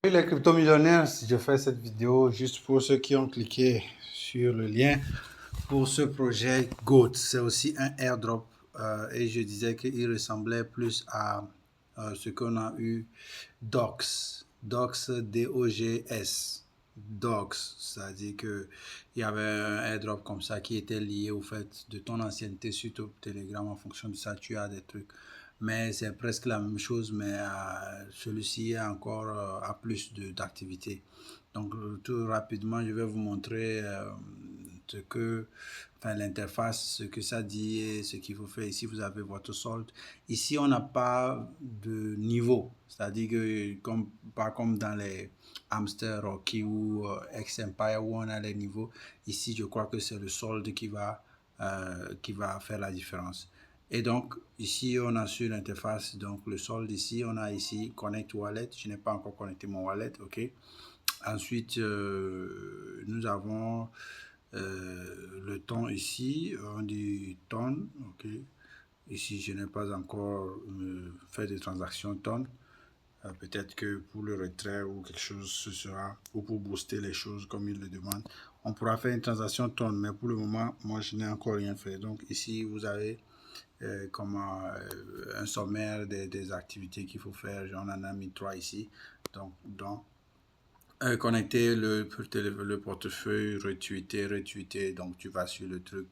Salut les crypto-millionnaires, je fais cette vidéo juste pour ceux qui ont cliqué sur le lien pour ce projet GOAT. C'est aussi un airdrop et je disais qu'il ressemblait plus à ce qu'on a eu DOX, DOX, D-O-G-S. DOX, c'est-à-dire qu'il y avait un airdrop comme ça qui était lié au fait de ton ancienneté sur Telegram. En fonction de ça, tu as des trucs. Mais c'est presque la même chose, mais celui-ci a encore a plus d'activité. Donc, tout rapidement, je vais vous montrer ce que, enfin, l'interface, ce que ça dit et ce qu'il faut faire. Ici, vous avez votre solde. Ici, on n'a pas de niveau, c'est-à-dire que pas comme dans les Hamster Rocky ou X-Empire où on a les niveaux. Ici, je crois que c'est le solde qui va faire la différence. Et donc, ici, on a sur l'interface, donc le solde ici, on a ici Connect Wallet. Je n'ai pas encore connecté mon wallet, ok. Ensuite, nous avons le temps ici, on dit tonnes, ok. Ici, je n'ai pas encore fait de transaction tonnes. Peut-être que pour le retrait ou quelque chose, ce sera, ou pour booster les choses comme il le demande, on pourra faire une transaction tonne, mais pour le moment, moi, je n'ai encore rien fait. Donc ici, vous avez comme un sommaire des activités qu'il faut faire. J'en en ai mis 3 ici. Donc connecter le portefeuille, retweeter. Donc, tu vas sur le truc,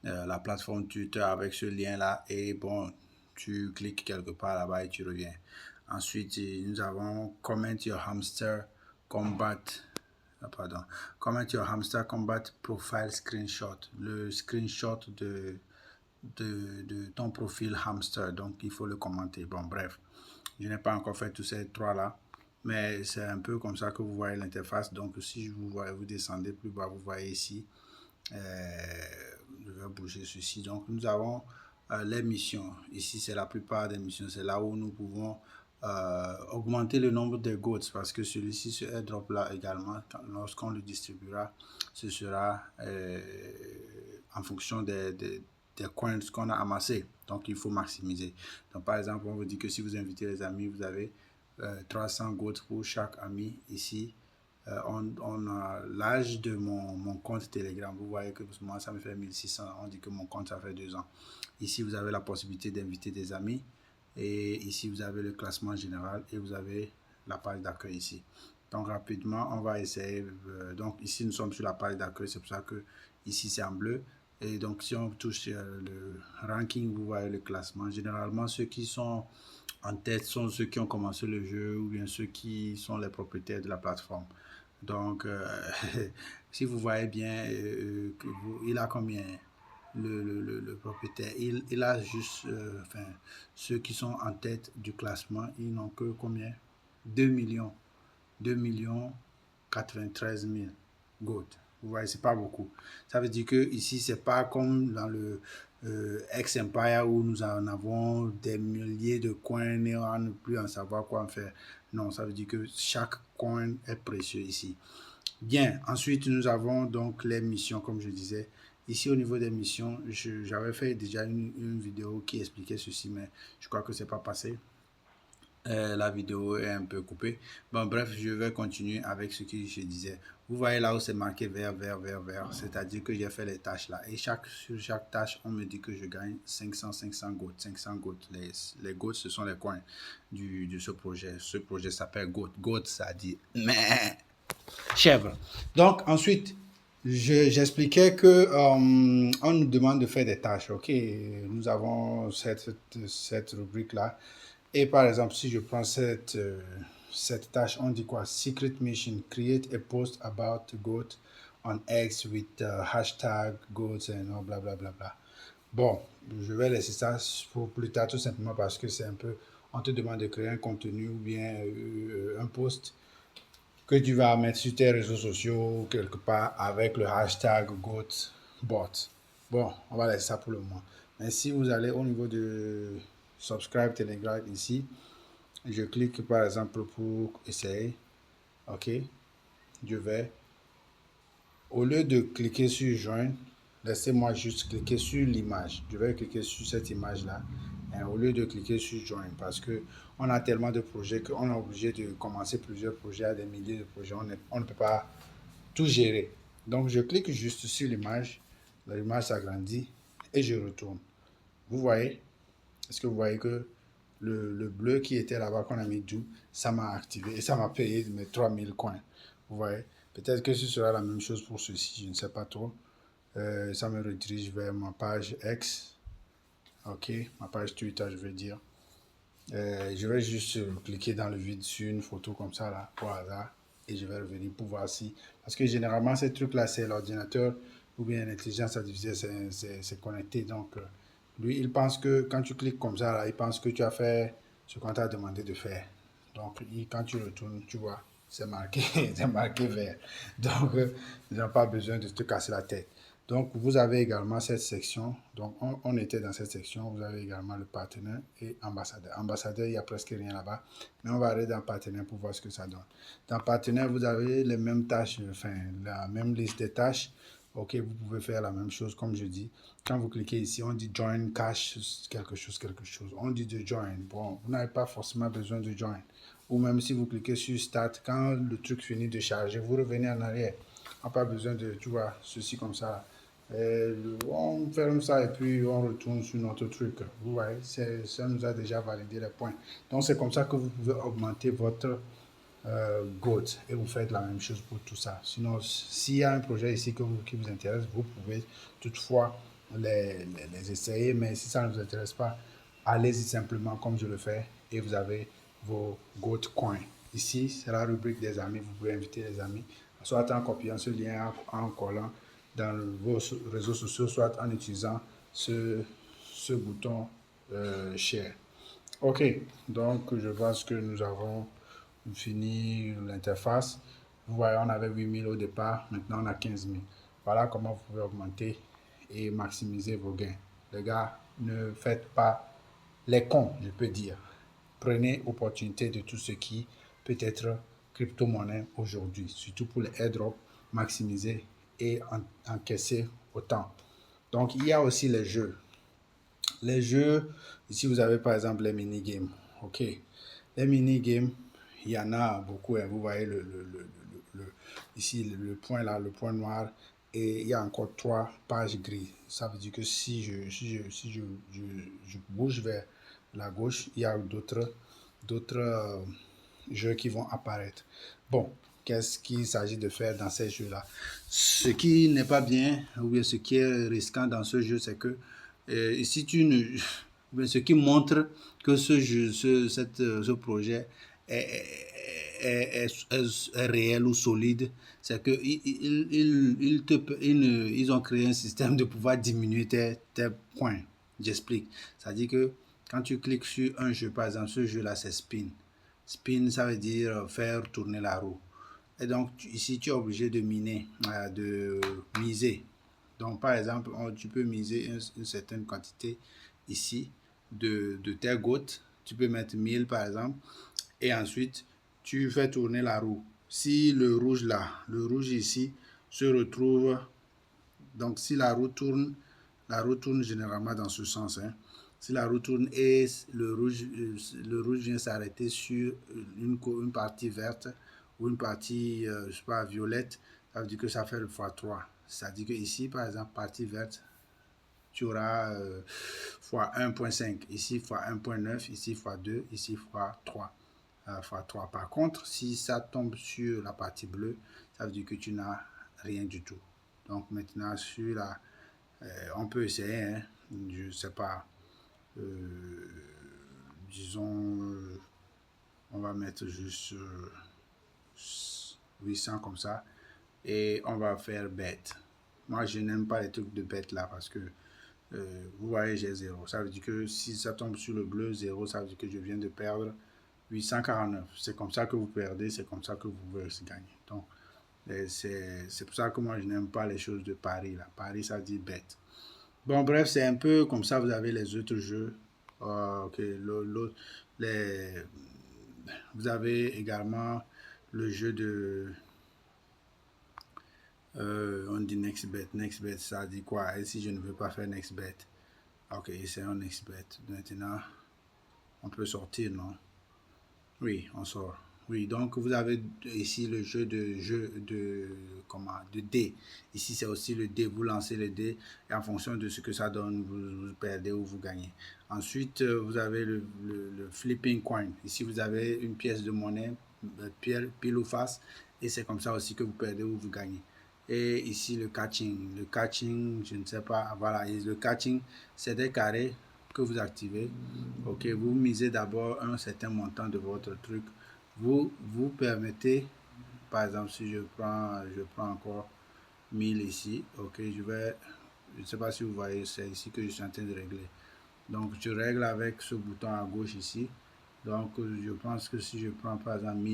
la plateforme Twitter avec ce lien-là et bon, tu cliques quelque part là-bas et tu reviens. Ensuite, nous avons Comment Your Hamster Combat. Pardon. Comment Your Hamster Combat Profile Screenshot. Le screenshot de ton profil hamster. Donc, il faut le commenter. Bon, bref. Je n'ai pas encore fait tous ces trois-là. Mais c'est un peu comme ça que vous voyez l'interface. Donc, si je vous vois, vous descendez plus bas, vous voyez ici. Je vais bouger ceci. Donc, nous avons les missions. Ici, c'est la plupart des missions. C'est là où nous pouvons augmenter le nombre de GOATs parce que celui-ci, ce airdrop là également, lorsqu'on le distribuera, ce sera en fonction des coins qu'on a amassés. Donc, il faut maximiser. Donc, par exemple, on vous dit que si vous invitez les amis, vous avez 300 GOATs pour chaque ami ici. On a l'âge de mon compte Telegram. Vous voyez que moi, ça me fait 1600. On dit que mon compte, ça fait 2 ans. Ici, vous avez la possibilité d'inviter des amis. Et ici, vous avez le classement général et vous avez la page d'accueil ici. Donc, rapidement, on va essayer. Donc, ici, nous sommes sur la page d'accueil. C'est pour ça que ici, c'est en bleu. Et donc, si on touche le ranking, vous voyez le classement. Généralement, ceux qui sont en tête sont ceux qui ont commencé le jeu ou bien ceux qui sont les propriétaires de la plateforme. Donc, si vous voyez bien, il a combien le propriétaire? Il a juste, enfin, ceux qui sont en tête du classement, ils n'ont que combien? 2 millions. 2 millions 93 000 GOAT. Vous voyez, c'est pas beaucoup. Ça veut dire que ici, c'est pas comme dans le X-Empire où nous en avons des milliers de coins et on ne plus en savoir quoi en faire. Non, ça veut dire que chaque coin est précieux ici. Bien, ensuite, nous avons donc les missions, comme je disais. Ici, au niveau des missions, j'avais fait déjà une vidéo qui expliquait ceci, mais je crois que c'est pas passé. La vidéo est un peu coupée. Bon, bref, je vais continuer avec ce que je disais. Vous voyez là où c'est marqué vert, vert, vert, vert. C'est-à-dire que j'ai fait les tâches là. Et sur chaque tâche, on me dit que je gagne 500 GOAT. 500 GOAT. Les GOAT, ce sont les coins de ce projet. Ce projet s'appelle GOAT. GOAT, ça dit mais chèvre. Donc, ensuite, j'expliquais que on nous demande de faire des tâches. Ok, nous avons cette rubrique là. Et par exemple, si je prends cette tâche, on dit quoi? Secret mission, create a post about GOAT on X with hashtag GOAT and bla bla bla bla. Bon, je vais laisser ça pour plus tard tout simplement parce que c'est un peu, on te demande de créer un contenu ou bien un post que tu vas mettre sur tes réseaux sociaux quelque part avec le hashtag GOATBot. Bon, on va laisser ça pour le moment. Mais si vous allez au niveau de subscribe Telegram ici, je clique par exemple pour essayer. Ok, je vais, au lieu de cliquer sur joindre, laissez-moi juste cliquer sur l'image. Je vais cliquer sur cette image là. Et hein, au lieu de cliquer sur Join, parce que on a tellement de projets qu'on est obligé de commencer plusieurs projets à des milliers de projets. On ne peut pas tout gérer. Donc, je clique juste sur l'image s'agrandit et je retourne. Vous voyez? Est-ce que vous voyez que le bleu qui était là-bas qu'on a mis doux, ça m'a activé et ça m'a payé mes 3000 coins. Vous voyez? Peut-être que ce sera la même chose pour ceci, je ne sais pas trop. Ça me redirige vers ma page X. Ok, ma page Twitter, je veux dire. Je vais juste cliquer dans le vide sur une photo comme ça, là, au hasard. Et je vais revenir pour voir si... Parce que généralement, ces trucs-là, c'est l'ordinateur ou bien l'intelligence artificielle, c'est connecté. Donc, lui, il pense que quand tu cliques comme ça, là, il pense que tu as fait ce qu'on t'a demandé de faire. Donc, quand tu retournes, tu vois, c'est marqué, c'est marqué vert. Donc, tu n'as pas besoin de te casser la tête. Donc, vous avez également cette section. Donc, on était dans cette section. Vous avez également le partenaire et ambassadeur. Ambassadeur, il n'y a presque rien là-bas. Mais on va aller dans partenaire pour voir ce que ça donne. Dans partenaire, vous avez les mêmes tâches, enfin, la même liste des tâches. OK, vous pouvez faire la même chose, comme je dis. Quand vous cliquez ici, on dit join cache quelque chose, quelque chose. On dit de join. Bon, vous n'avez pas forcément besoin de join. Ou même si vous cliquez sur start, quand le truc finit de charger, vous revenez en arrière. On n'a pas besoin de, tu vois, ceci comme ça. On ferme ça et puis on retourne sur notre truc. Vous voyez, ça nous a déjà validé les points. Donc c'est comme ça que vous pouvez augmenter votre GOAT et vous faites la même chose pour tout ça. Sinon, s'il y a un projet ici qui vous intéresse, vous pouvez toutefois les essayer, mais si ça ne vous intéresse pas, allez-y simplement comme je le fais et vous avez vos GOAT coins. Ici, c'est la rubrique des amis. Vous pouvez inviter les amis, soit en copiant ce lien, en collant dans vos réseaux sociaux, soit en utilisant ce bouton share. Ok, donc je pense que nous avons fini l'interface. Vous voyez, on avait 8000 au départ, maintenant on a 15 000. Voilà comment vous pouvez augmenter et maximiser vos gains. Les gars, ne faites pas les cons, je peux dire. Prenez opportunité de tout ce qui peut être crypto-monnaie aujourd'hui, surtout pour les airdrops, maximiser et encaisser autant. Donc, il y a aussi les jeux. Les jeux, ici vous avez par exemple les mini-games. Ok, les mini-games, il y en a beaucoup. Hein. Vous voyez ici le point là, le point noir. Et il y a encore 3 pages grises. Ça veut dire que si je bouge vers la gauche, il y a d'autres jeux qui vont apparaître. Bon, qu'est-ce qu'il s'agit de faire dans ces jeux-là? Ce qui n'est pas bien, ou bien ce qui est risquant dans ce jeu, c'est que si tu ne, ce qui montre que ce jeu, ce projet est réel ou solide, c'est que ils ont créé un système de pouvoir diminuer tes points. J'explique. C'est-à-dire que quand tu cliques sur un jeu, par exemple, ce jeu-là, c'est spin. Spin, ça veut dire faire tourner la roue. Et donc, ici, tu es obligé de de miser. Donc, par exemple, tu peux miser une certaine quantité ici de tes gouttes. Tu peux mettre 1000 par exemple. Et ensuite, tu fais tourner la roue. Si le rouge là, le rouge ici, se retrouve... Donc, si la roue tourne généralement dans ce sens. Hein. Si la roue tourne et le rouge vient s'arrêter sur une partie verte ou une partie, je sais pas, violette, ça veut dire que ça fait le x3. C'est-à-dire que ici, par exemple, partie verte, tu auras fois 1.5, ici fois 1.9, ici fois 2, ici fois 3. Fois 3. Par contre, si ça tombe sur la partie bleue, ça veut dire que tu n'as rien du tout. Donc maintenant, sur la... on peut essayer, hein, je ne sais pas, disons, on va mettre juste 800 comme ça, et on va faire bête. Moi, je n'aime pas les trucs de bête là, parce que vous voyez, j'ai 0. Ça veut dire que si ça tombe sur le bleu, 0, ça veut dire que je viens de perdre 849. C'est comme ça que vous perdez, c'est comme ça que vous pouvez aussi gagner. Donc, c'est pour ça que moi, je n'aime pas les choses de Paris. Là. Paris, ça dit bête. Bon, bref, c'est un peu comme ça. Vous avez les autres jeux. Les, vous avez également le jeu de... on dit next bet. Next bet, ça dit quoi? Et si je ne veux pas faire next bet? Ok, c'est un next bet. Maintenant, On peut sortir, non? Oui, on sort. Oui, donc vous avez ici le de dés. Ici, c'est aussi le dé. Vous lancez le dé et en fonction de ce que ça donne, vous perdez ou vous gagnez. Ensuite, vous avez le flipping coin. Ici, vous avez une pièce de monnaie, pile ou face, et c'est comme ça aussi que vous perdez ou vous gagnez. Et ici, le catching. Le catching, je ne sais pas, voilà, et le catching, c'est des carrés que vous activez. Ok, vous misez d'abord un certain montant de votre truc. Vous permettez, par exemple, si je prends encore 1000 ici. Ok, je ne sais pas si vous voyez, c'est ici que je suis en train de régler. Donc, je règle avec ce bouton à gauche ici. Donc, je pense que si je prends par exemple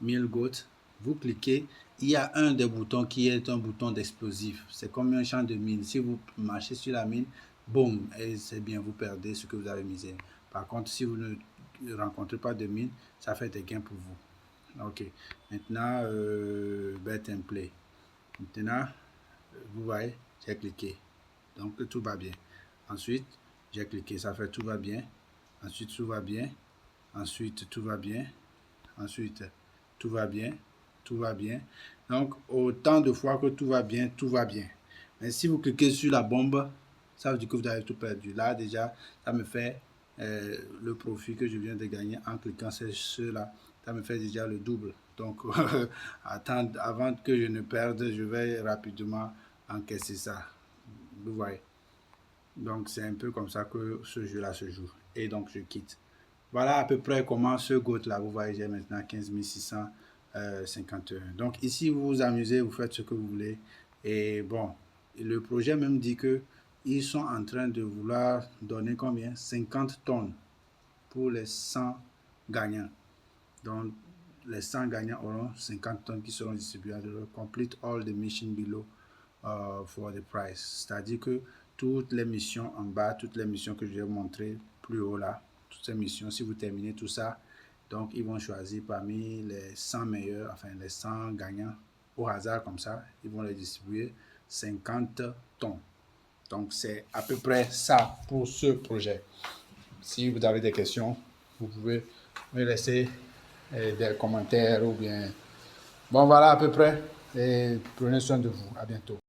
1000 gouttes, vous cliquez, il y a un des boutons qui est un bouton d'explosif. C'est comme un champ de mine. Si vous marchez sur la mine, boum, et c'est bien, vous perdez ce que vous avez misé. Par contre, si vous ne rencontrez pas de mine, ça fait des gains pour vous. Ok, maintenant, bet and play. Maintenant, vous voyez, j'ai cliqué. Donc, tout va bien. Ensuite, j'ai cliqué, ça fait tout va bien. Ensuite, tout va bien. Ensuite, tout va bien. Ensuite, tout va bien. Tout va bien. Donc, autant de fois que tout va bien, tout va bien. Mais si vous cliquez sur la bombe, ça veut dire que vous avez tout perdu. Là, déjà, ça me fait le profit que je viens de gagner en cliquant sur ceux-là. Ça me fait déjà le double. Donc, avant que je ne perde, je vais rapidement encaisser ça. Vous voyez. Donc, c'est un peu comme ça que ce jeu-là se joue. Et donc, je quitte. Voilà à peu près comment ce GOAT-là, vous voyez, j'ai maintenant 15 651. Donc, ici, vous vous amusez, vous faites ce que vous voulez. Et bon, le projet même dit que ils sont en train de vouloir donner combien? 50 tonnes pour les 100 gagnants. Donc, les 100 gagnants auront 50 tonnes qui seront distribuées. Complete all the mission below for the price. C'est-à-dire que toutes les missions en bas, toutes les missions que je vais montrer plus haut là, toutes ces missions, si vous terminez tout ça, donc ils vont choisir parmi les 100 meilleurs, enfin les 100 gagnants au hasard comme ça, ils vont les distribuer 50 tonnes. Donc c'est à peu près ça pour ce projet. Si vous avez des questions, vous pouvez me laisser des commentaires ou bien... Bon, voilà à peu près. Et prenez soin de vous. À bientôt.